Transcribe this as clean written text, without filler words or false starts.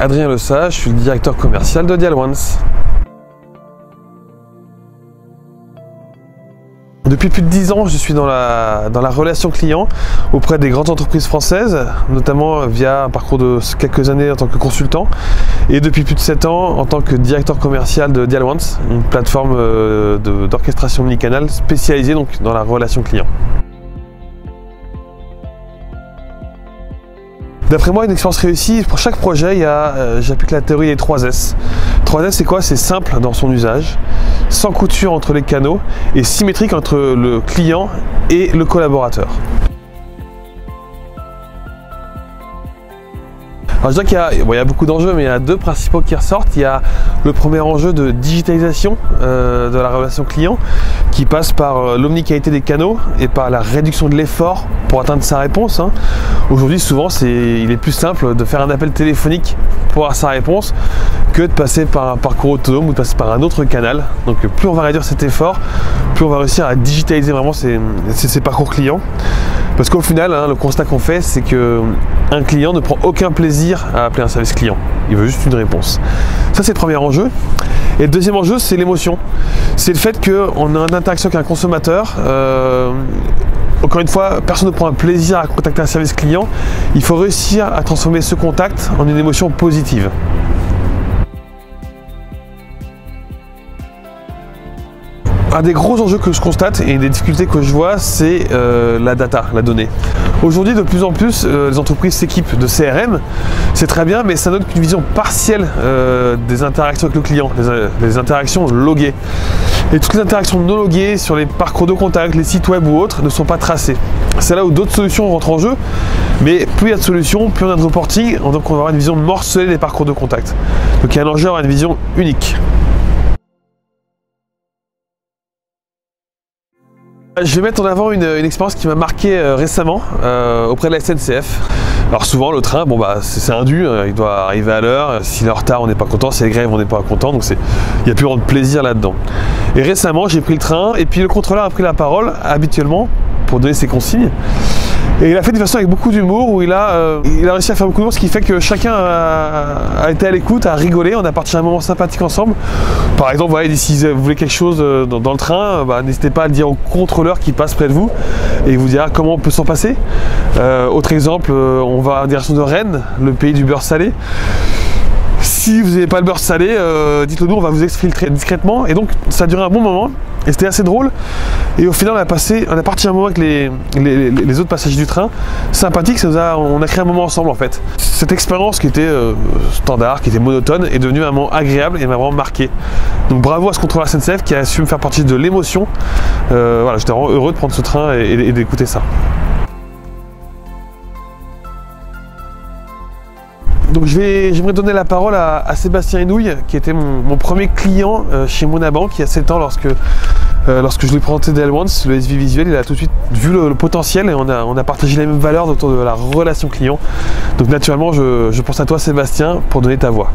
Adrien Lesage, je suis le directeur commercial de Dial-Ones. Depuis plus de 10 ans, je suis dans la relation client auprès des grandes entreprises françaises, notamment via un parcours de quelques années en tant que consultant, et depuis plus de 7 ans en tant que directeur commercial de Dial-Ones, une plateforme d'orchestration omnicanal spécialisée donc dans la relation client. D'après moi, une expérience réussie, pour chaque projet, j'applique la théorie des 3 S. 3 S, c'est quoi? C'est simple dans son usage, sans couture entre les canaux et symétrique entre le client et le collaborateur. Alors je dirais qu'il y a beaucoup d'enjeux, mais il y a 2 principaux qui ressortent. Il y a le premier enjeu de digitalisation de la relation client qui passe par l'omnicanalité des canaux et par la réduction de l'effort pour atteindre sa réponse. Aujourd'hui, souvent, il est plus simple de faire un appel téléphonique pour avoir sa réponse que de passer par un parcours autonome ou de passer par un autre canal. Donc plus on va réduire cet effort, plus on va réussir à digitaliser vraiment ces parcours clients. Parce qu'au final, le constat qu'on fait, c'est qu'un client ne prend aucun plaisir à appeler un service client. Il veut juste une réponse. Ça, c'est le premier enjeu. Et le deuxième enjeu, c'est l'émotion. C'est le fait qu'on a une interaction avec un consommateur. Encore une fois, personne ne prend un plaisir à contacter un service client. Il faut réussir à transformer ce contact en une émotion positive. Un des gros enjeux que je constate et des difficultés que je vois, c'est la data, la donnée. Aujourd'hui, de plus en plus, les entreprises s'équipent de CRM. C'est très bien, mais ça donne qu'une vision partielle des interactions avec le client, les interactions loguées. Et toutes les interactions non loguées sur les parcours de contact, les sites web ou autres ne sont pas tracées. C'est là où d'autres solutions rentrent en jeu, mais plus il y a de solutions, plus on a de reporting, donc on va avoir une vision morcelée des parcours de contact. Donc il y a un enjeu à avoir une vision unique. Je vais mettre en avant une expérience qui m'a marqué récemment auprès de la SNCF. Alors souvent le train, c'est un dû, il doit arriver à l'heure, s'il est en retard on n'est pas content, s'il y a grève on n'est pas content, donc il n'y a plus vraiment de plaisir là-dedans. Et récemment j'ai pris le train et puis le contrôleur a pris la parole habituellement pour donner ses consignes. Et il a fait de façon avec beaucoup d'humour, où il a réussi à faire beaucoup d'humour, ce qui fait que chacun a été à l'écoute, a rigolé, on a partagé un moment sympathique ensemble. Par exemple, voilà, il dit si vous voulez quelque chose dans le train, n'hésitez pas à le dire au contrôleur qui passe près de vous et il vous dira comment on peut s'en passer. Autre exemple, on va en direction de Rennes, le pays du beurre salé. Si vous n'avez pas le beurre salé, dites-le nous, on va vous exfiltrer discrètement. Et donc ça a duré un bon moment et c'était assez drôle. Et au final, on a parti un moment avec les autres passagers du train, sympathique, on a créé un moment ensemble en fait. Cette expérience qui était standard, qui était monotone, est devenue un moment agréable et m'a vraiment marqué. Donc bravo à ce contrôleur SNCF qui a su me faire partie de l'émotion. Voilà, j'étais vraiment heureux de prendre ce train et d'écouter ça. Donc j'aimerais donner la parole à Sébastien Henouille, qui était mon premier client chez Monabank il y a 7 ans lorsque je lui ai présenté Dial-Ones, le SV visuel. Il a tout de suite vu le potentiel et on a partagé les mêmes valeurs autour de la relation client. Donc naturellement, je pense à toi Sébastien pour donner ta voix.